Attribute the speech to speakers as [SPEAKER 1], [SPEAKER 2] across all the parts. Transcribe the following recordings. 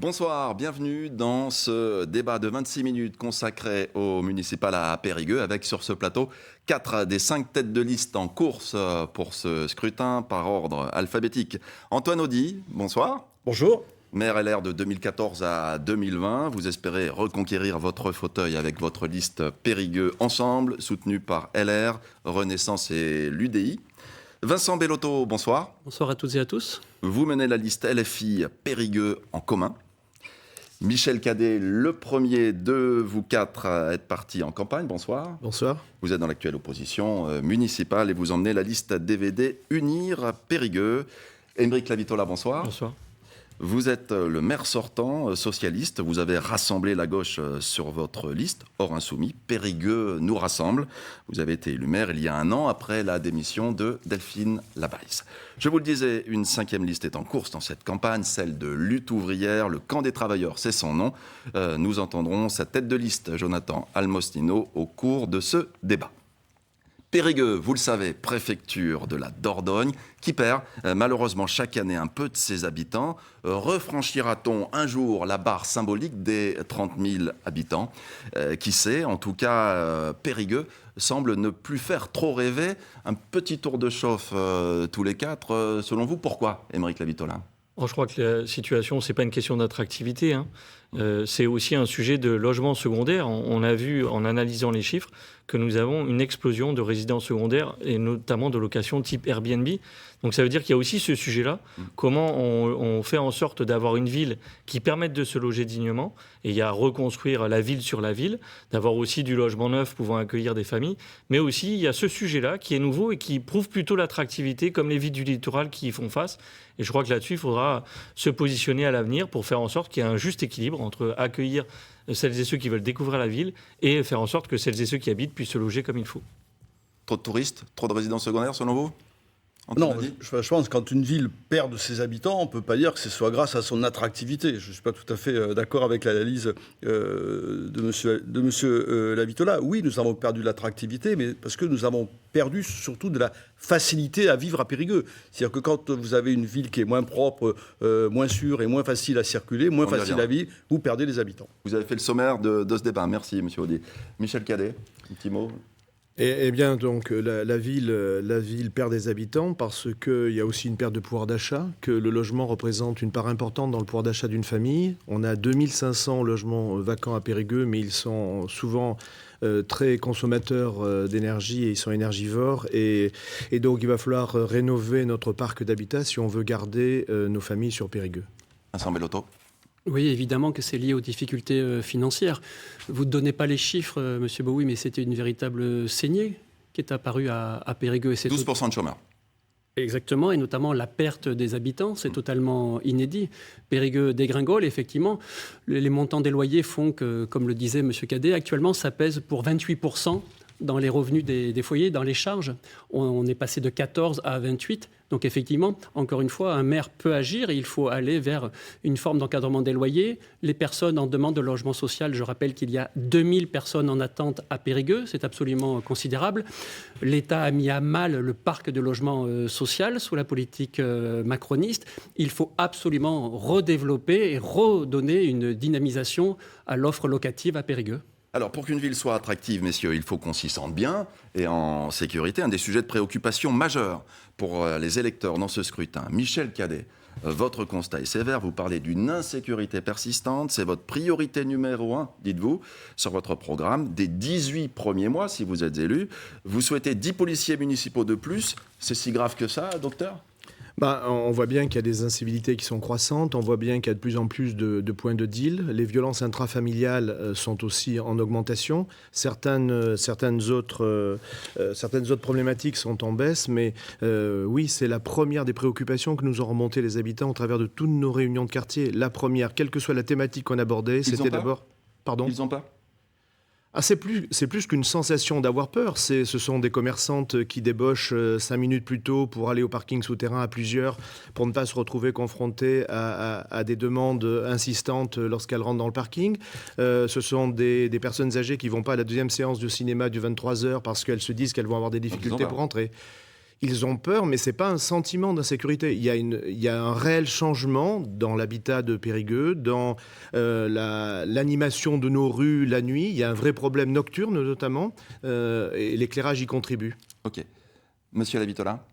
[SPEAKER 1] Bonsoir, bienvenue dans ce débat de 26 minutes consacré au municipal à Périgueux avec sur ce plateau 4 des 5 têtes de liste en course pour ce scrutin par ordre alphabétique. Antoine Audy, bonsoir.
[SPEAKER 2] Bonjour.
[SPEAKER 1] Maire LR de 2014 à 2020, vous espérez reconquérir votre fauteuil avec votre liste Périgueux Ensemble, soutenue par LR, Renaissance et l'UDI. Vincent Bellotto, bonsoir.
[SPEAKER 3] Bonsoir à toutes et à tous.
[SPEAKER 1] Vous menez la liste LFI Périgueux en commun. Michel Cadet, le premier de vous quatre à être parti en campagne. Bonsoir.
[SPEAKER 2] Bonsoir.
[SPEAKER 1] Vous êtes dans l'actuelle opposition municipale et vous emmenez la liste DVD Unir Périgueux. Aymeric Lavitola, bonsoir.
[SPEAKER 3] Bonsoir.
[SPEAKER 1] Vous êtes le maire sortant socialiste. Vous avez rassemblé la gauche sur votre liste, hors insoumis. Périgueux nous rassemble. Vous avez été élu maire il y a un an après la démission de Delphine Labaisse. Je vous le disais, une 5e liste est en course dans cette campagne, celle de Lutte ouvrière. Le camp des travailleurs, c'est son nom. Nous entendrons sa tête de liste, Jonathan Almostino, au cours de ce débat. Périgueux, vous le savez, préfecture de la Dordogne, qui perd malheureusement chaque année un peu de ses habitants. Refranchira-t-on un jour la barre symbolique des 30 000 habitants? Qui sait? En tout cas, Périgueux semble ne plus faire trop rêver. Un petit tour de chauffe tous les 4. Selon vous, pourquoi, Aymeric Lavitola?
[SPEAKER 3] Je crois que la situation, ce n'est pas une question d'attractivité. C'est aussi un sujet de logement secondaire. On a vu, en analysant les chiffres, que nous avons une explosion de résidences secondaires et notamment de locations type Airbnb. Donc ça veut dire qu'il y a aussi ce sujet-là. Comment on fait en sorte d'avoir une ville qui permette de se loger dignement, et il y a à reconstruire la ville sur la ville, d'avoir aussi du logement neuf pouvant accueillir des familles, mais aussi il y a ce sujet-là qui est nouveau et qui prouve plutôt l'attractivité, comme les villes du littoral qui y font face. Et je crois que là-dessus, il faudra se positionner à l'avenir pour faire en sorte qu'il y ait un juste équilibre entre accueillir celles et ceux qui veulent découvrir la ville et faire en sorte que celles et ceux qui habitent puissent se loger comme il faut.
[SPEAKER 1] Trop de touristes? Trop de résidences secondaires, selon vous?
[SPEAKER 2] Non, je pense que quand une ville perd de ses habitants, on ne peut pas dire que ce soit grâce à son attractivité. Je ne suis pas tout à fait d'accord avec l'analyse de monsieur Lavitola. Oui, nous avons perdu de l'attractivité, mais parce que nous avons perdu surtout de la facilité à vivre à Périgueux. C'est-à-dire que quand vous avez une ville qui est moins propre, moins sûre et moins facile à circuler, moins facile à vivre, vous perdez les habitants.
[SPEAKER 1] Vous avez fait le sommaire de ce débat. Merci, monsieur Audy. Michel Cadet, un petit mot.
[SPEAKER 4] Eh bien, donc, la ville perd des habitants parce qu'il y a aussi une perte de pouvoir d'achat, que le logement représente une part importante dans le pouvoir d'achat d'une famille. On a 2500 logements vacants à Périgueux, mais ils sont souvent très consommateurs d'énergie et ils sont énergivores. Et donc, il va falloir rénover notre parc d'habitat si on veut garder nos familles sur Périgueux.
[SPEAKER 1] Vincent Bellotto.
[SPEAKER 5] Oui, évidemment que c'est lié aux difficultés financières. Vous ne donnez pas les chiffres, Monsieur Bowie, mais c'était une véritable saignée qui est apparue à Périgueux. Et
[SPEAKER 1] 12% de chômeurs.
[SPEAKER 5] Exactement, et notamment la perte des habitants, c'est totalement inédit. Périgueux dégringole, effectivement. Les montants des loyers font que, comme le disait Monsieur Cadet, actuellement, ça pèse pour 28% dans les revenus des foyers, dans les charges. On est passé de 14 à 28. Donc effectivement, encore une fois, un maire peut agir et il faut aller vers une forme d'encadrement des loyers. Les personnes en demande de logement social, je rappelle qu'il y a 2000 personnes en attente à Périgueux, c'est absolument considérable. L'État a mis à mal le parc de logement social sous la politique macroniste. Il faut absolument redévelopper et redonner une dynamisation à l'offre locative à Périgueux.
[SPEAKER 1] Alors, pour qu'une ville soit attractive, messieurs, il faut qu'on s'y sente bien et en sécurité. Un des sujets de préoccupation majeurs pour les électeurs dans ce scrutin. Michel Cadet, votre constat est sévère. Vous parlez d'une insécurité persistante. C'est votre priorité numéro 1, dites-vous, sur votre programme. Des 18 premiers mois, si vous êtes élu, vous souhaitez 10 policiers municipaux de plus. C'est si grave que ça, docteur ?
[SPEAKER 4] On voit bien qu'il y a des incivilités qui sont croissantes, on voit bien qu'il y a de plus en plus de points de deal. Les violences intrafamiliales sont aussi en augmentation. Certaines autres problématiques sont en baisse, mais oui, c'est la première des préoccupations que nous ont remontées les habitants au travers de toutes nos réunions de quartier. La première, quelle que soit la thématique qu'on abordait, c'était d'abord... Pardon ?
[SPEAKER 1] Ils ont pas ?
[SPEAKER 4] C'est plus qu'une sensation d'avoir peur. Ce sont des commerçantes qui débauchent 5 minutes plus tôt pour aller au parking souterrain à plusieurs, pour ne pas se retrouver confrontées à des demandes insistantes lorsqu'elles rentrent dans le parking. Ce sont des personnes âgées qui ne vont pas à la deuxième séance de cinéma du 23h parce qu'elles se disent qu'elles vont avoir des difficultés pour rentrer. Ils ont peur, mais ce n'est pas un sentiment d'insécurité. Il y a un réel changement dans l'habitat de Périgueux, dans l'animation de nos rues la nuit. Il y a un vrai problème nocturne, notamment, et l'éclairage y contribue.
[SPEAKER 1] Ok. Monsieur Lavitola,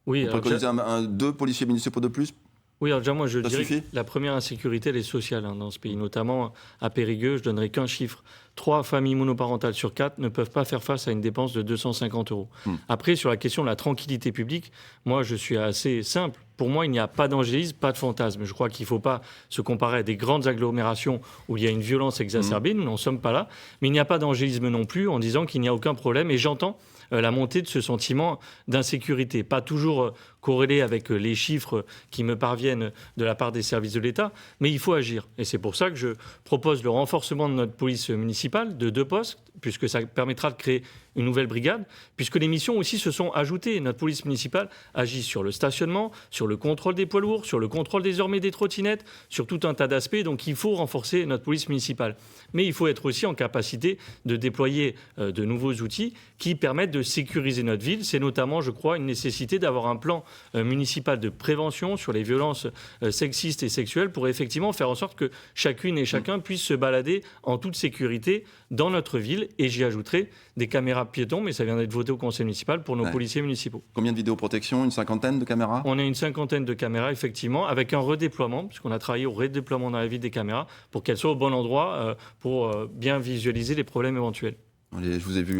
[SPEAKER 3] oui,
[SPEAKER 1] vous préconisez deux policiers municipaux de plus?
[SPEAKER 3] Oui, alors déjà, moi, je dirais
[SPEAKER 1] suffit
[SPEAKER 3] que la première insécurité, elle est sociale dans ce pays. Notamment à Périgueux, je donnerai qu'un chiffre. 3 familles monoparentales sur 4 ne peuvent pas faire face à une dépense de 250 €. Après, sur la question de la tranquillité publique, moi, je suis assez simple. Pour moi, il n'y a pas d'angélisme, pas de fantasme. Je crois qu'il ne faut pas se comparer à des grandes agglomérations où il y a une violence exacerbée. Nous n'en sommes pas là. Mais il n'y a pas d'angélisme non plus en disant qu'il n'y a aucun problème. Et j'entends la montée de ce sentiment d'insécurité. Pas toujours corrélé avec les chiffres qui me parviennent de la part des services de l'État, mais il faut agir. Et c'est pour ça que je propose le renforcement de notre police municipale de 2 postes, puisque ça permettra de créer une nouvelle brigade, puisque les missions aussi se sont ajoutées. Notre police municipale agit sur le stationnement, sur le contrôle des poids lourds, sur le contrôle désormais des trottinettes, sur tout un tas d'aspects. Donc il faut renforcer notre police municipale. Mais il faut être aussi en capacité de déployer de nouveaux outils qui permettent de sécuriser notre ville. C'est notamment, je crois, une nécessité d'avoir un plan municipal de prévention sur les violences sexistes et sexuelles pour effectivement faire en sorte que chacune et chacun puisse se balader en toute sécurité dans notre ville. Et j'y ajouterai des caméras piétons, mais ça vient d'être voté au conseil municipal pour nos policiers municipaux.
[SPEAKER 1] Combien de vidéoprotection? Une cinquantaine de caméras?
[SPEAKER 3] On a une cinquantaine de caméras, effectivement, avec un redéploiement, puisqu'on a travaillé au redéploiement dans la ville des caméras, pour qu'elles soient au bon endroit, pour bien visualiser les problèmes éventuels.
[SPEAKER 1] Je vous ai vu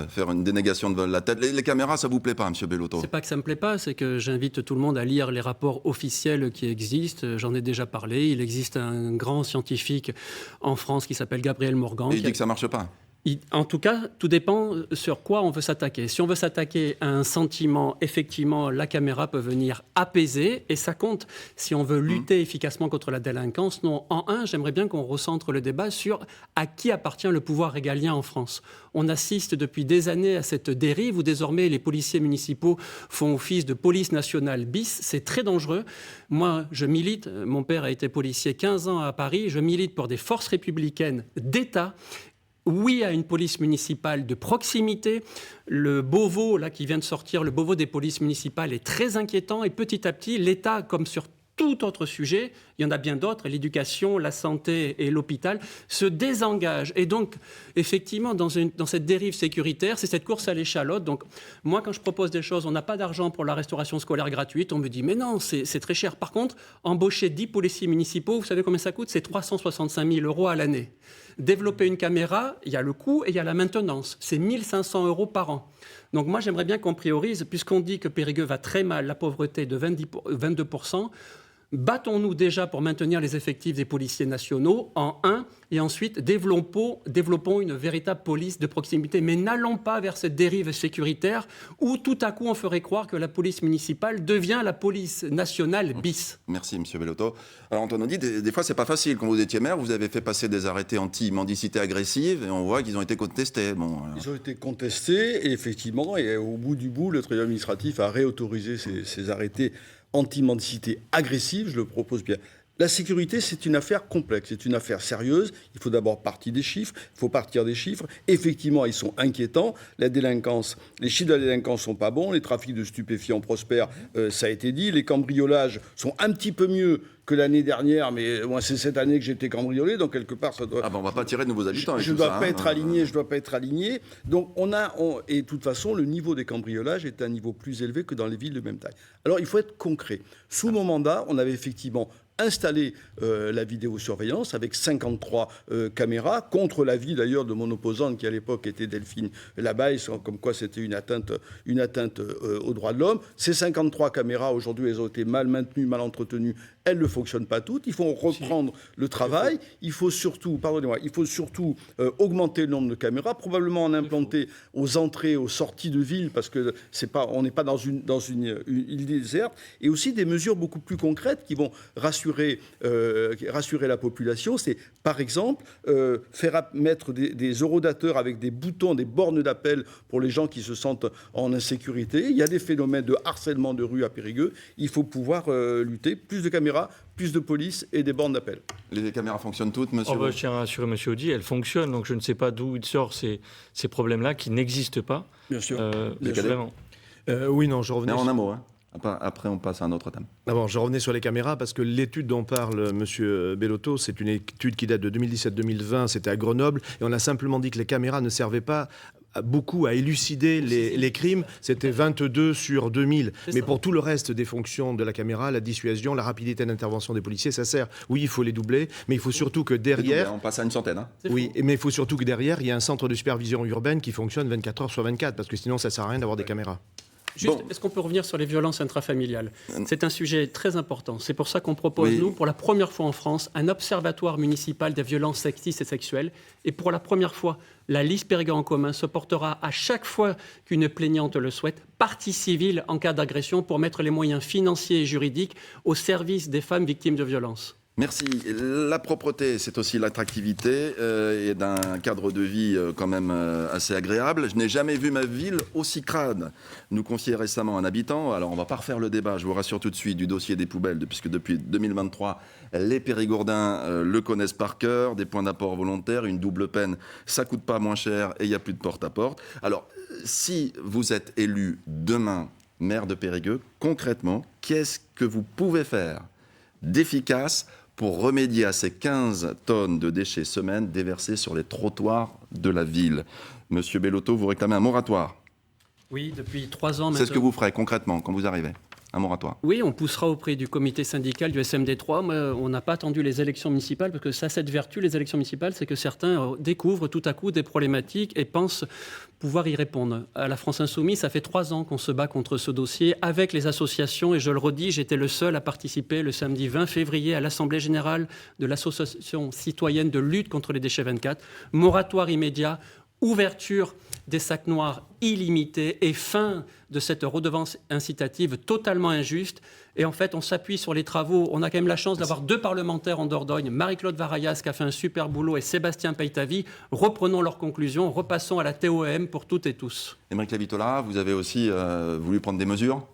[SPEAKER 1] faire une dénégation de la tête. Les caméras, ça vous plaît pas, M. Bellotto?
[SPEAKER 5] C'est pas que ça me plaît pas, c'est que j'invite tout le monde à lire les rapports officiels qui existent. J'en ai déjà parlé. Il existe un grand scientifique en France qui s'appelle Gabriel Morgan.
[SPEAKER 1] Et il dit que ça marche pas.
[SPEAKER 5] En tout cas, tout dépend sur quoi on veut s'attaquer. Si on veut s'attaquer à un sentiment, effectivement, la caméra peut venir apaiser et ça compte. Si on veut lutter efficacement contre la délinquance, non. J'aimerais bien qu'on recentre le débat sur à qui appartient le pouvoir régalien en France. On assiste depuis des années à cette dérive où désormais les policiers municipaux font office de police nationale bis. C'est très dangereux. Moi, je milite, mon père a été policier 15 ans à Paris, je milite pour des forces républicaines d'État. Oui à une police municipale de proximité. Le Beauvau, là, qui vient de sortir, le Beauvau des polices municipales est très inquiétant. Et petit à petit, l'État, comme sur tout autre sujet, il y en a bien d'autres, l'éducation, la santé et l'hôpital, se désengagent. Et donc, effectivement, dans cette dérive sécuritaire, c'est cette course à l'échalote. Donc, moi, quand je propose des choses, on n'a pas d'argent pour la restauration scolaire gratuite, on me dit, mais non, c'est très cher. Par contre, embaucher 10 policiers municipaux, vous savez combien ça coûte? C'est 365 000 € à l'année. Développer une caméra, il y a le coût et il y a la maintenance. C'est 1 500 € par an. Donc moi, j'aimerais bien qu'on priorise, puisqu'on dit que Périgueux va très mal, la pauvreté de 22%, battons-nous déjà pour maintenir les effectifs des policiers nationaux en 1 et ensuite développons une véritable police de proximité. Mais n'allons pas vers cette dérive sécuritaire où tout à coup on ferait croire que la police municipale devient la police nationale bis.
[SPEAKER 1] Merci M. Bellotto. Alors Antoine Audy, des fois c'est pas facile. Quand vous étiez maire, vous avez fait passer des arrêtés anti-mendicité agressive et on voit qu'ils ont été contestés.
[SPEAKER 2] Ils ont été contestés et effectivement, et au bout du bout, le tribunal administratif a réautorisé ces arrêtés anti-mendicité agressive, je le propose bien. La sécurité, c'est une affaire complexe, c'est une affaire sérieuse. Il faut d'abord partir des chiffres. Effectivement, ils sont inquiétants. La délinquance, les chiffres de la délinquance sont pas bons. Les trafics de stupéfiants prospèrent, ça a été dit. Les cambriolages sont un petit peu mieux que l'année dernière, mais moi, c'est cette année que j'ai été cambriolé, donc quelque part, ça doit...
[SPEAKER 1] Ah ben, on va pas tirer de nouveaux habitants.
[SPEAKER 2] Je ne dois pas être aligné. Donc, et de toute façon, le niveau des cambriolages est un niveau plus élevé que dans les villes de même taille. Alors, il faut être concret. Sous mon mandat, on avait effectivement installé la vidéosurveillance avec 53 caméras, contre l'avis d'ailleurs de mon opposante qui à l'époque était Delphine Labaille, comme quoi c'était une atteinte aux droits de l'homme. Ces 53 caméras, aujourd'hui, elles ont été mal maintenues, mal entretenues, elles ne fonctionnent pas toutes. Il faut reprendre le travail. Il faut surtout augmenter le nombre de caméras, probablement en implanter aux entrées, aux sorties de ville, parce que on n'est pas dans une île déserte, et aussi des mesures beaucoup plus concrètes qui vont rassurer rassurer la population, c'est par exemple faire mettre des eurodateurs avec des boutons, des bornes d'appel pour les gens qui se sentent en insécurité. Il y a des phénomènes de harcèlement de rue à Périgueux. Il faut pouvoir lutter. Plus de caméras, plus de police et des bornes d'appel.
[SPEAKER 1] Les caméras fonctionnent toutes, monsieur?
[SPEAKER 3] Je tiens à rassurer monsieur Audy, elles fonctionnent, donc je ne sais pas d'où il sort ces problèmes-là qui n'existent pas.
[SPEAKER 2] Bien sûr.
[SPEAKER 3] Vraiment.
[SPEAKER 4] Oui, non, je revenais...
[SPEAKER 1] Mais en un mot, hein. Après, on passe à un autre thème.
[SPEAKER 4] Je revenais sur les caméras parce que l'étude dont parle M. Bellotto, c'est une étude qui date de 2017-2020, c'était à Grenoble, et on a simplement dit que les caméras ne servaient pas beaucoup à élucider les crimes. C'était 22 sur 2000. Mais pour tout le reste des fonctions de la caméra, la dissuasion, la rapidité d'intervention des policiers, ça sert. Oui, il faut les doubler, mais il faut surtout que derrière...
[SPEAKER 1] On passe à une centaine. Hein.
[SPEAKER 4] Oui, mais il faut surtout que derrière, il y ait un centre de supervision urbaine qui fonctionne 24 heures sur 24, parce que sinon, ça ne sert à rien d'avoir des caméras.
[SPEAKER 5] Juste, est-ce qu'on peut revenir sur les violences intrafamiliales? C'est un sujet très important. C'est pour ça qu'on propose, nous, pour la première fois en France, un observatoire municipal des violences sexistes et sexuelles. Et pour la première fois, la liste Périgueux en commun se portera à chaque fois qu'une plaignante le souhaite, partie civile en cas d'agression pour mettre les moyens financiers et juridiques au service des femmes victimes de violences.
[SPEAKER 1] Merci. La propreté, c'est aussi l'attractivité et d'un cadre de vie quand même assez agréable. Je n'ai jamais vu ma ville aussi crade. Nous confiait récemment un habitant. Alors, on ne va pas refaire le débat, je vous rassure tout de suite, du dossier des poubelles, puisque depuis 2023, les Périgourdins le connaissent par cœur. Des points d'apport volontaires, une double peine, ça ne coûte pas moins cher et il n'y a plus de porte-à-porte. Alors, si vous êtes élu demain maire de Périgueux, concrètement, qu'est-ce que vous pouvez faire d'efficace pour remédier à ces 15 tonnes de déchets semaine déversés sur les trottoirs de la ville? Monsieur Bellotto, vous réclamez un moratoire.
[SPEAKER 5] Oui, depuis 3 ans maintenant.
[SPEAKER 1] C'est ce que vous ferez concrètement quand vous arrivez? Un moratoire.
[SPEAKER 5] Oui, on poussera auprès du comité syndical du SMD3. Mais on n'a pas attendu les élections municipales parce que ça a cette vertu, les élections municipales, c'est que certains découvrent tout à coup des problématiques et pensent pouvoir y répondre. À la France Insoumise, ça fait 3 ans qu'on se bat contre ce dossier avec les associations et je le redis, j'étais le seul à participer le samedi 20 février à l'Assemblée générale de l'Association citoyenne de lutte contre les déchets 24. Moratoire immédiat, ouverture des sacs noirs illimités et fin de cette redevance incitative totalement injuste. Et en fait, on s'appuie sur les travaux. On a quand même la chance d'avoir 2 parlementaires en Dordogne, Marie-Claude Varayas qui a fait un super boulot et Sébastien Peytavi. Reprenons leurs conclusions, repassons à la TOM pour toutes et tous.
[SPEAKER 1] Aymeric Lavitola, vous avez aussi voulu prendre des mesures?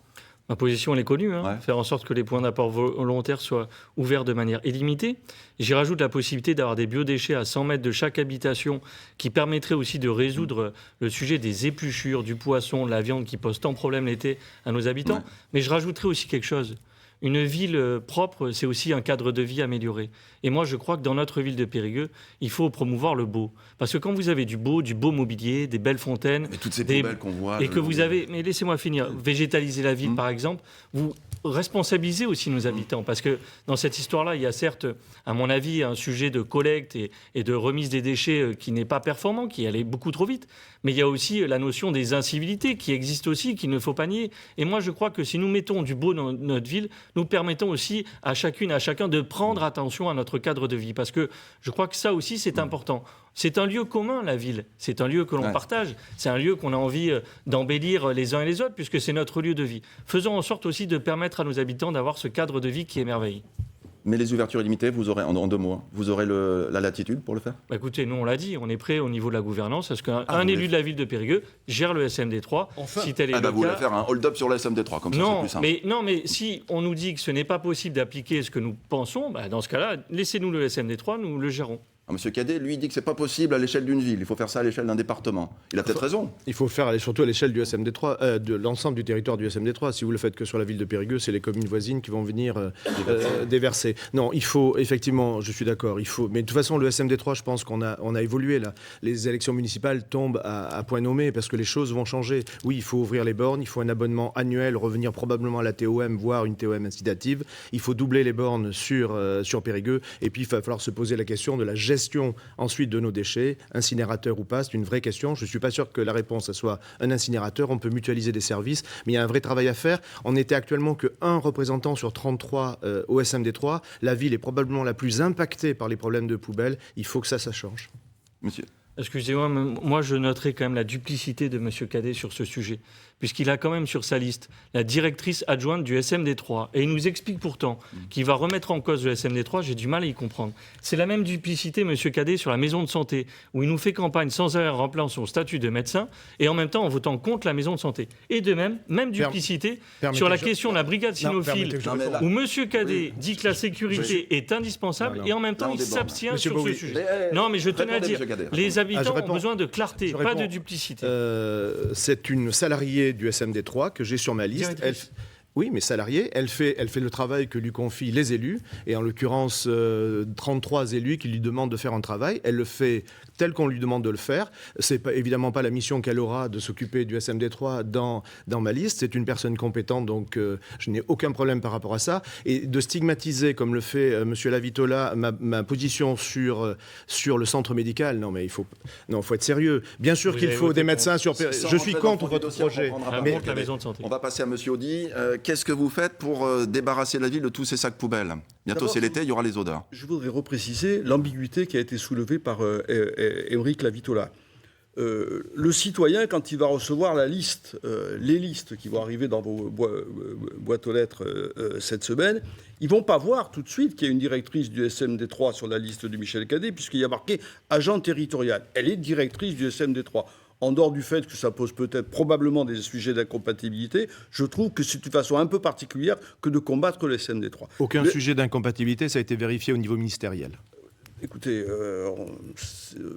[SPEAKER 3] Ma position, elle est connue, faire en sorte que les points d'apport volontaires soient ouverts de manière illimitée. J'y rajoute la possibilité d'avoir des biodéchets à 100 mètres de chaque habitation qui permettrait aussi de résoudre le sujet des épluchures, du poisson, de la viande qui pose tant de problèmes l'été à nos habitants. Ouais. Mais je rajouterai aussi quelque chose. Une ville propre, c'est aussi un cadre de vie amélioré. Et moi, je crois que dans notre ville de Périgueux, il faut promouvoir le beau. Parce que quand vous avez du beau mobilier, des belles fontaines...
[SPEAKER 1] Mais toutes ces poubelles qu'on voit...
[SPEAKER 3] Et que vous avez... Mais laissez-moi finir. Végétaliser la ville, par exemple, vous responsabilisez aussi nos habitants. Parce que dans cette histoire-là, il y a certes, à mon avis, un sujet de collecte et de remise des déchets qui n'est pas performant, qui allait beaucoup trop vite. Mais il y a aussi la notion des incivilités qui existent aussi, qu'il ne faut pas nier. Et moi, je crois que si nous mettons du beau dans notre ville, nous permettons aussi à chacune et à chacun de prendre attention à notre cadre de vie. Parce que je crois que ça aussi, c'est important. C'est un lieu commun, la ville. C'est un lieu que l'on partage. C'est un lieu qu'on a envie d'embellir les uns et les autres, puisque c'est notre lieu de vie. Faisons en sorte aussi de permettre à nos habitants d'avoir ce cadre de vie qui émerveille.
[SPEAKER 1] Mais les ouvertures illimitées, vous aurez, en 2 mots, vous aurez la latitude pour le faire?
[SPEAKER 3] Écoutez, nous on l'a dit, on est prêt au niveau de la gouvernance, parce qu'un élu de la ville de Périgueux gère le SMD3.
[SPEAKER 2] Enfin.
[SPEAKER 3] Si tel est le
[SPEAKER 1] vous voulez
[SPEAKER 3] cas...
[SPEAKER 1] faire un hold-up sur le SMD3, comme ça c'est plus simple.
[SPEAKER 3] Mais si on nous dit que ce n'est pas possible d'appliquer ce que nous pensons, dans ce cas-là, laissez-nous le SMD3, nous le gérons.
[SPEAKER 1] Monsieur Cadet, lui, dit que c'est pas possible à l'échelle d'une ville. Il faut faire ça à l'échelle d'un département. Il a peut-être raison.
[SPEAKER 4] Il faut faire surtout à l'échelle du SMD3, de l'ensemble du territoire du SMD3. Si vous le faites que sur la ville de Périgueux, c'est les communes voisines qui vont venir déverser. Non, il faut, effectivement, je suis d'accord, mais de toute façon, le SMD3, je pense qu'on a évolué là. Les élections municipales tombent à point nommé parce que les choses vont changer. Oui, il faut ouvrir les bornes, il faut un abonnement annuel, revenir probablement à la TOM, voire une TOM incitative. Il faut doubler les bornes sur Périgueux. Et puis, il va falloir se poser la question de la gestion ensuite de nos déchets, incinérateur ou pas, c'est une vraie question. Je ne suis pas sûr que la réponse ça soit un incinérateur, on peut mutualiser des services, mais il y a un vrai travail à faire. On n'était actuellement que 1 représentant sur 33 au SMD3. La ville est probablement la plus impactée par les problèmes de poubelles. Il faut que ça change.
[SPEAKER 1] Monsieur.
[SPEAKER 3] Excusez-moi, mais moi je noterai quand même la duplicité de M. Cadet sur ce sujet, puisqu'il a quand même sur sa liste la directrice adjointe du SMD3, et il nous explique pourtant qu'il va remettre en cause le SMD3, j'ai du mal à y comprendre. C'est la même duplicité, M. Cadet, sur la maison de santé, où il nous fait campagne sans arrêt en rappelant son statut de médecin, et en même temps en votant contre la maison de santé. Et de même duplicité sur la question de la brigade cynophile, où M. Cadet dit que la sécurité est indispensable, et en même temps il s'abstient sur ce sujet. Non, mais je tenais à dire, les habitants ont besoin de clarté, pas de duplicité.
[SPEAKER 4] C'est une salariée du SMD3 que j'ai sur ma liste. Oui, mais salariée, elle fait le travail que lui confient les élus, et en l'occurrence 33 élus qui lui demandent de faire un travail. Elle le fait tel qu'on lui demande de le faire. C'est évidemment pas la mission qu'elle aura de s'occuper du SMD3 dans ma liste. C'est une personne compétente, donc je n'ai aucun problème par rapport à ça. Et de stigmatiser, comme le fait Monsieur Lavitola, ma position sur le centre médical, non, mais il faut être sérieux. Bien sûr qu'il faut des médecins sur... Je suis contre votre projet.
[SPEAKER 1] On va passer à Monsieur Audy. Qu'est-ce que vous faites pour débarrasser la ville de tous ces sacs poubelles ? Bientôt c'est l'été, il y aura les odeurs.
[SPEAKER 2] Je voudrais repréciser l'ambiguïté qui a été soulevée par Émeric Lavitola. Le citoyen, quand il va recevoir la liste, les listes qui vont arriver dans vos boîtes aux lettres cette semaine, ils ne vont pas voir tout de suite qu'il y a une directrice du SMD3 sur la liste de Michel Cadet, puisqu'il y a marqué agent territorial. Elle est directrice du SMD3. En dehors du fait que ça pose probablement des sujets d'incompatibilité, je trouve que c'est une façon un peu particulière que de combattre le SMD3.
[SPEAKER 4] Aucun sujet d'incompatibilité, ça a été vérifié au niveau ministériel.
[SPEAKER 2] Écoutez,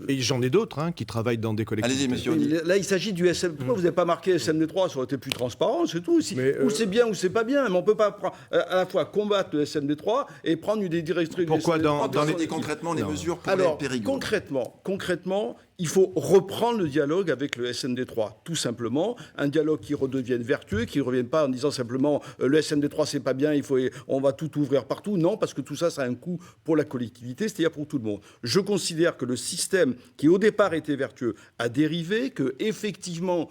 [SPEAKER 4] et j'en ai d'autres qui travaillent dans des collectivités.
[SPEAKER 1] Allez-y, monsieur Audy.
[SPEAKER 2] Là, il s'agit du SMD3. Pourquoi vous n'avez pas marqué SMD3 ? Ça aurait été plus transparent, c'est tout. Ou c'est bien ou c'est pas bien. Mais on ne peut pas à la fois combattre le SMD3 et prendre une des directrices du SMD3.
[SPEAKER 1] Pourquoi concrètement les mesures pour les périgeux ?
[SPEAKER 2] Concrètement, il faut reprendre le dialogue avec le SMD3, tout simplement. Un dialogue qui redevienne vertueux, qui ne revienne pas en disant simplement le SMD3 c'est pas bien, on va tout ouvrir partout. Non, parce que tout ça, ça a un coût pour la collectivité, c'est-à-dire pour tout le monde. Je considère que le système qui au départ était vertueux a dérivé, que effectivement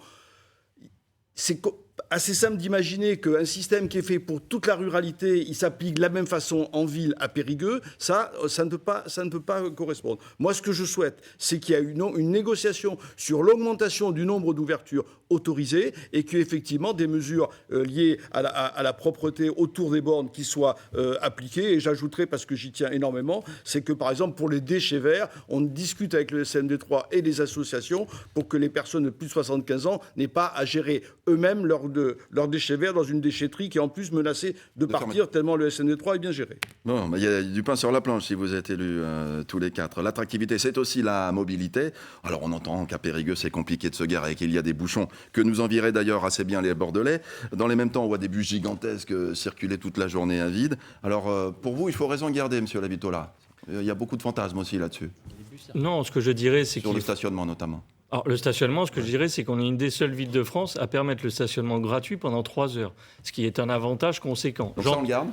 [SPEAKER 2] c'est assez simple d'imaginer qu'un système qui est fait pour toute la ruralité, il s'applique de la même façon en ville à Périgueux, ça ne peut pas correspondre. Moi, ce que je souhaite, c'est qu'il y ait une négociation sur l'augmentation du nombre d'ouvertures autorisées et qu'effectivement des mesures liées à la propreté autour des bornes qui soient appliquées. Et j'ajouterai, parce que j'y tiens énormément, c'est que par exemple pour les déchets verts, on discute avec le SMD3 et les associations pour que les personnes de plus de 75 ans n'aient pas à gérer eux-mêmes leurs déchets verts dans une déchetterie qui est en plus menacée de partir tellement le SMD3 est bien géré.
[SPEAKER 1] Bon, il y a du pain sur la planche si vous êtes élus tous les quatre. L'attractivité, c'est aussi la mobilité. Alors on entend qu'à Périgueux, c'est compliqué de se garer et qu'il y a des bouchons que nous envieraient d'ailleurs assez bien les Bordelais. Dans les mêmes temps, on voit des bus gigantesques circuler toute la journée à vide. Alors pour vous, il faut raison garder, monsieur Lavitola. Il y a beaucoup de fantasmes aussi là-dessus.
[SPEAKER 3] Non, ce que je dirais, c'est
[SPEAKER 1] sur le stationnement notamment.
[SPEAKER 3] Alors, le stationnement, ce que je dirais, c'est qu'on est une des seules villes de France à permettre le stationnement gratuit pendant 3 heures, ce qui est un avantage conséquent.
[SPEAKER 1] Donc ça, on le garde ?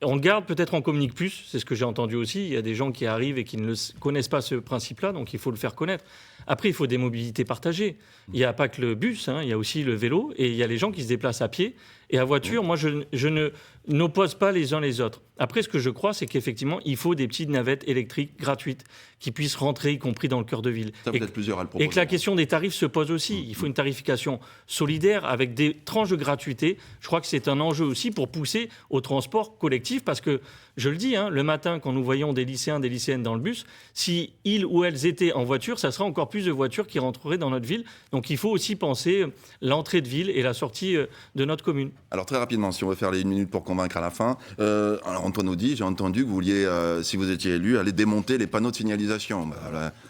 [SPEAKER 3] On le garde, peut-être on communique plus, c'est ce que j'ai entendu aussi. Il y a des gens qui arrivent et qui ne connaissent pas ce principe-là, donc il faut le faire connaître. Après, il faut des mobilités partagées. Il n'y a pas que le bus, il y a aussi le vélo, et il y a les gens qui se déplacent à pied. Et à voiture, moi, je n'oppose pas les uns les autres. Après, ce que je crois, c'est qu'effectivement, il faut des petites navettes électriques gratuites qui puissent rentrer, y compris dans le cœur de ville.
[SPEAKER 1] Ça peut être plusieurs à le proposer.
[SPEAKER 3] Et que la question des tarifs se pose aussi. Il faut une tarification solidaire avec des tranches de gratuité. Je crois que c'est un enjeu aussi pour pousser au transport collectif, parce que, je le dis, le matin, quand nous voyons des lycéens, des lycéennes dans le bus, si ils ou elles étaient en voiture, ça sera encore plus de voitures qui rentreraient dans notre ville. Donc il faut aussi penser l'entrée de ville et la sortie de notre commune.
[SPEAKER 1] Alors très rapidement, si on veut faire les 1 minute pour convaincre à la fin. Alors Antoine Audy, j'ai entendu que vous vouliez, si vous étiez élu, aller démonter les panneaux de signalisation.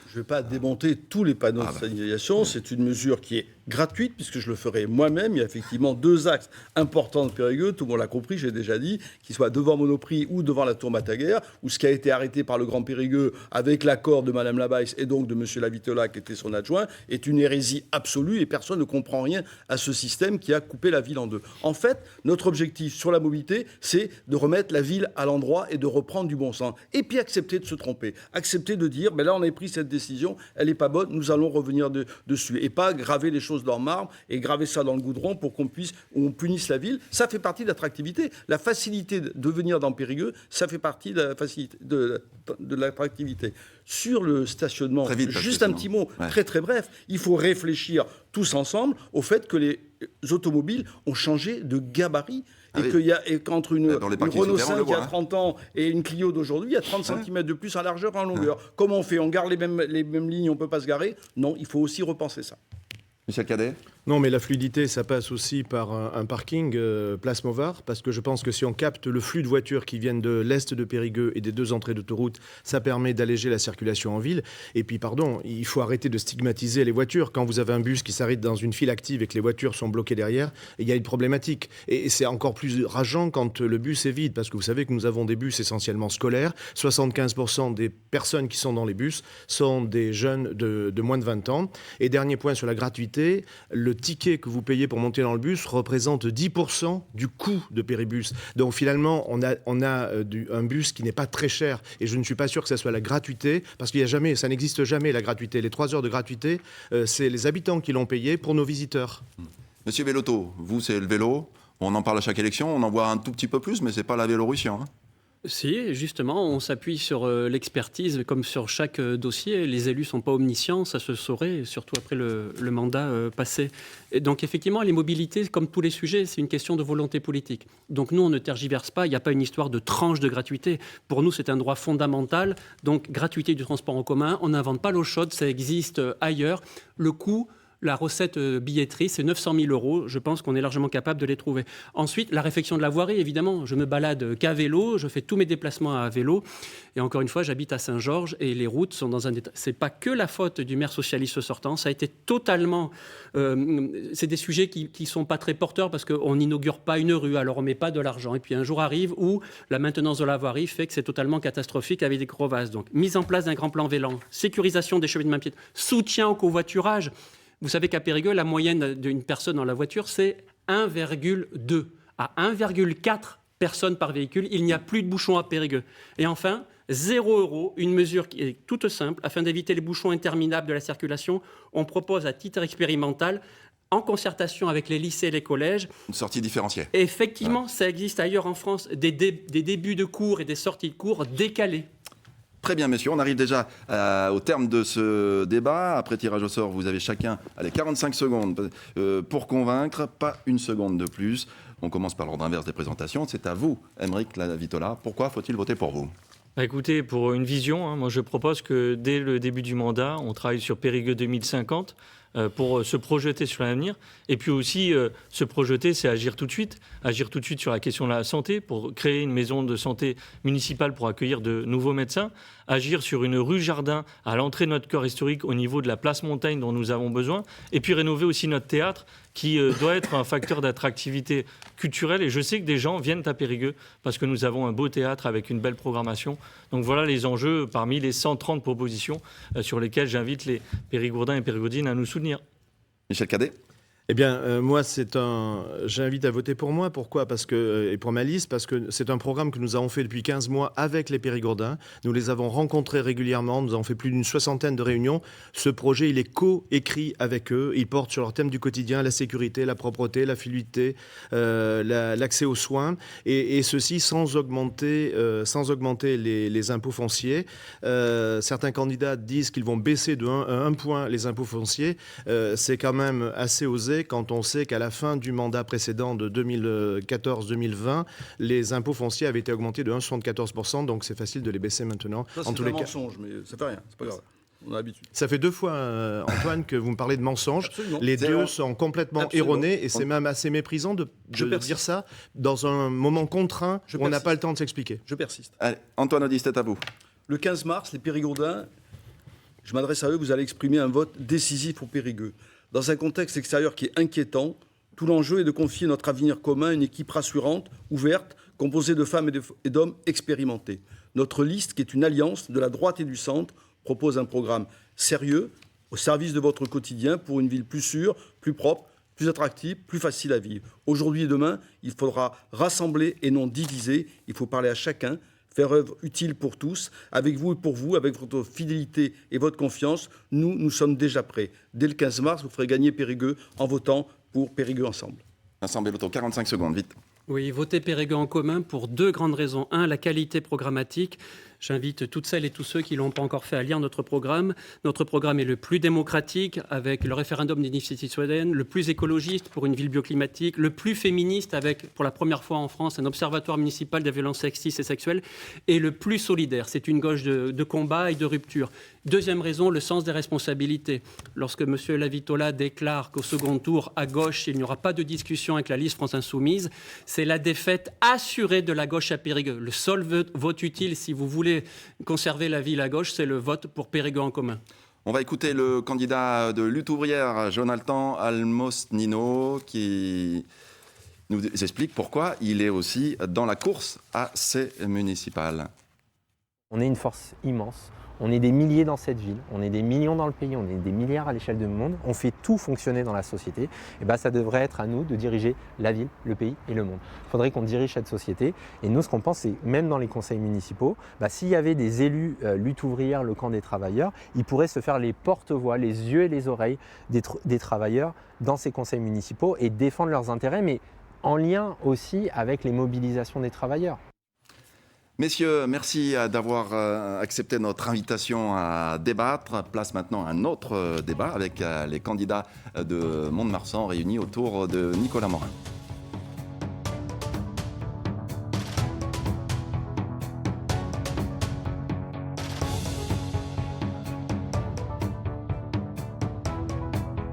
[SPEAKER 2] Je ne vais pas démonter tous les panneaux de signalisation. C'est une mesure qui est gratuite, puisque je le ferai moi-même. Il y a effectivement 2 axes importants de Périgueux, tout le monde l'a compris, j'ai déjà dit, qu'ils soient devant Monoprix ou devant la Tour Mataguère, où ce qui a été arrêté par le Grand Périgueux, avec l'accord de Mme Labaisse et donc de M. Lavitola, qui était son adjoint, est une hérésie absolue et personne ne comprend rien à ce système qui a coupé la ville en deux. En fait, notre objectif sur la mobilité, c'est de remettre la ville à l'endroit et de reprendre du bon sens. Et puis accepter de se tromper. Accepter de dire, là on a pris cette décision. décision, elle n'est pas bonne, nous allons revenir dessus. Et pas graver les choses dans le marbre et graver ça dans le goudron pour qu'on punisse la ville. Ça fait partie de l'attractivité. La facilité de venir dans Périgueux, ça fait partie de la facilité, de l'attractivité. Sur le stationnement,
[SPEAKER 1] vite,
[SPEAKER 2] juste un petit mot, très très bref, il faut réfléchir tous ensemble au fait que les automobiles ont changé de gabarit. Et qu'entre une Renault 5 il y a 30 ans et une Clio d'aujourd'hui, il y a 30 cm de plus en largeur et en longueur. Comment on fait? On garde les mêmes lignes, on ne peut pas se garer? Non, il faut aussi repenser ça.
[SPEAKER 1] Michel Cadet?
[SPEAKER 4] Non, mais la fluidité, ça passe aussi par un parking place Mauvard, parce que je pense que si on capte le flux de voitures qui viennent de l'est de Périgueux et des 2 entrées d'autoroute, ça permet d'alléger la circulation en ville. Et puis, pardon, il faut arrêter de stigmatiser les voitures. Quand vous avez un bus qui s'arrête dans une file active et que les voitures sont bloquées derrière, il y a une problématique. Et c'est encore plus rageant quand le bus est vide, parce que vous savez que nous avons des bus essentiellement scolaires. 75% des personnes qui sont dans les bus sont des jeunes de moins de 20 ans. Et dernier point sur la gratuité, le ticket que vous payez pour monter dans le bus représente 10% du coût de Péribus. Donc finalement, on a un bus qui n'est pas très cher. Et je ne suis pas sûr que ça soit la gratuité, parce qu'il y a jamais, ça n'existe jamais la gratuité. Les 3 heures de gratuité, c'est les habitants qui l'ont payé pour nos visiteurs.
[SPEAKER 1] Monsieur Bellotto, vous, c'est le vélo. On en parle à chaque élection, on en voit un tout petit peu plus, mais c'est pas la Vélorussion.
[SPEAKER 5] Si, justement, on s'appuie sur l'expertise, comme sur chaque dossier. Les élus ne sont pas omniscients, ça se saurait, surtout après le mandat passé. Et donc, effectivement, les mobilités, comme tous les sujets, c'est une question de volonté politique. Donc, nous, on ne tergiverse pas, il n'y a pas une histoire de tranche de gratuité. Pour nous, c'est un droit fondamental. Donc, gratuité du transport en commun, on n'invente pas l'eau chaude, ça existe ailleurs. Le coût... La recette billetterie, c'est 900 000 €. Je pense qu'on est largement capable de les trouver. Ensuite, la réfection de la voirie, évidemment. Je me balade qu'à vélo, je fais tous mes déplacements à vélo. Et encore une fois, j'habite à Saint-Georges et les routes sont dans un état... C'est pas que la faute du maire socialiste sortant, ça a été totalement... c'est des sujets qui sont pas très porteurs parce qu'on n'inaugure pas une rue, alors on met pas de l'argent. Et puis un jour arrive où la maintenance de la voirie fait que c'est totalement catastrophique avec des crevasses. Donc, mise en place d'un grand plan vélant, sécurisation des cheminements piétons, soutien au covoiturage. Vous savez qu'à Périgueux, la moyenne d'une personne dans la voiture, c'est 1,2. À 1,4 personnes par véhicule, il n'y a plus de bouchons à Périgueux. Et enfin, 0 €, une mesure qui est toute simple. Afin d'éviter les bouchons interminables de la circulation, on propose à titre expérimental, en concertation avec les lycées et les collèges...
[SPEAKER 1] Une sortie différenciée.
[SPEAKER 5] Effectivement, voilà. Ça existe ailleurs en France, des débuts de cours et des sorties de cours décalés.
[SPEAKER 1] Très bien, messieurs. On arrive déjà au terme de ce débat. Après tirage au sort, vous avez chacun 45 secondes pour convaincre, pas une seconde de plus. On commence par l'ordre inverse des présentations. C'est à vous, Aymeric Lavitola. Pourquoi faut-il voter pour vous ?
[SPEAKER 3] Écoutez, pour une vision, moi je propose que dès le début du mandat, on travaille sur Périgueux 2050 pour se projeter sur l'avenir. Et puis aussi, se projeter, c'est agir tout de suite. Agir tout de suite sur la question de la santé, pour créer une maison de santé municipale pour accueillir de nouveaux médecins. Agir sur une rue Jardin à l'entrée de notre cœur historique au niveau de la place Montaigne dont nous avons besoin. Et puis rénover aussi notre théâtre qui doit être un facteur d'attractivité culturelle. Et je sais que des gens viennent à Périgueux parce que nous avons un beau théâtre avec une belle programmation. Donc voilà les enjeux parmi les 130 propositions sur lesquelles j'invite les Périgourdins et Périgourdines à nous soutenir.
[SPEAKER 1] Michel Cadet ?
[SPEAKER 4] Eh bien, moi, j'invite à voter pour moi. Pourquoi ? Et pour ma liste, parce que c'est un programme que nous avons fait depuis 15 mois avec les Périgourdins. Nous les avons rencontrés régulièrement. Nous avons fait plus d'une 60aine de réunions. Ce projet, il est co-écrit avec eux. Il porte sur leur thème du quotidien, la sécurité, la propreté, la fluidité, l'accès aux soins. Et ceci sans augmenter les impôts fonciers. Certains candidats disent qu'ils vont baisser de 1 point les impôts fonciers. C'est quand même assez osé quand on sait qu'à la fin du mandat précédent de 2014-2020, les impôts fonciers avaient été augmentés de 1,74%, donc c'est facile de les baisser maintenant.
[SPEAKER 2] Ça, c'est un mensonge, mais ça fait rien, c'est pas grave. On a l'habitude.
[SPEAKER 4] Ça fait 2 fois, Antoine, que vous me parlez de mensonges.
[SPEAKER 2] Absolument.
[SPEAKER 4] Les deux sont complètement erronés et c'est même assez méprisant de dire ça dans un moment contraint où on n'a pas le temps de s'expliquer.
[SPEAKER 2] Je persiste.
[SPEAKER 1] Allez, Antoine Audis, c'est à vous.
[SPEAKER 2] Le 15 mars, les Périgourdins, je m'adresse à eux, vous allez exprimer un vote décisif pour Périgueux. Dans un contexte extérieur qui est inquiétant, tout l'enjeu est de confier notre avenir commun à une équipe rassurante, ouverte, composée de femmes et d'hommes expérimentés. Notre liste, qui est une alliance de la droite et du centre, propose un programme sérieux, au service de votre quotidien, pour une ville plus sûre, plus propre, plus attractive, plus facile à vivre. Aujourd'hui et demain, il faudra rassembler et non diviser. Il faut parler à chacun, faire œuvre utile pour tous, avec vous et pour vous, avec votre fidélité et votre confiance. Nous sommes déjà prêts. Dès le 15 mars, vous ferez gagner Périgueux en votant pour Périgueux Ensemble.
[SPEAKER 1] Vincent Bellotto, 45 secondes, vite.
[SPEAKER 5] Oui, voter Périgueux en commun pour 2 grandes raisons. 1, la qualité programmatique. J'invite toutes celles et tous ceux qui ne l'ont pas encore fait à lire notre programme. Notre programme est le plus démocratique, avec le référendum d'initiative citoyenne, le plus écologiste pour une ville bioclimatique, le plus féministe, avec pour la première fois en France un observatoire municipal des violences sexistes et sexuelles, et le plus solidaire. C'est une gauche de combat et de rupture. Deuxième raison, le sens des responsabilités. Lorsque M. Lavitola déclare qu'au second tour, à gauche, il n'y aura pas de discussion avec la liste France Insoumise, c'est la défaite assurée de la gauche à Périgueux. Le seul vote utile, si vous voulez conserver la ville à gauche, c'est le vote pour Périgueux en commun.
[SPEAKER 1] On va écouter le candidat de Lutte ouvrière, Jonathan Almos-Nino, qui nous explique pourquoi il est aussi dans la course à ces municipales.
[SPEAKER 6] On est une force immense. On est des milliers dans cette ville, on est des millions dans le pays, on est des milliards à l'échelle du monde. On fait tout fonctionner dans la société. Et ça devrait être à nous de diriger la ville, le pays et le monde. Il faudrait qu'on dirige cette société. Et nous, ce qu'on pense, c'est même dans les conseils municipaux, s'il y avait des élus lutte ouvrière, le camp des travailleurs, ils pourraient se faire les porte-voix, les yeux et les oreilles des travailleurs dans ces conseils municipaux et défendre leurs intérêts, mais en lien aussi avec les mobilisations des travailleurs.
[SPEAKER 1] Messieurs, merci d'avoir accepté notre invitation à débattre. Place maintenant à un autre débat avec les candidats de Mont-de-Marsan réunis autour de Nicolas Morin.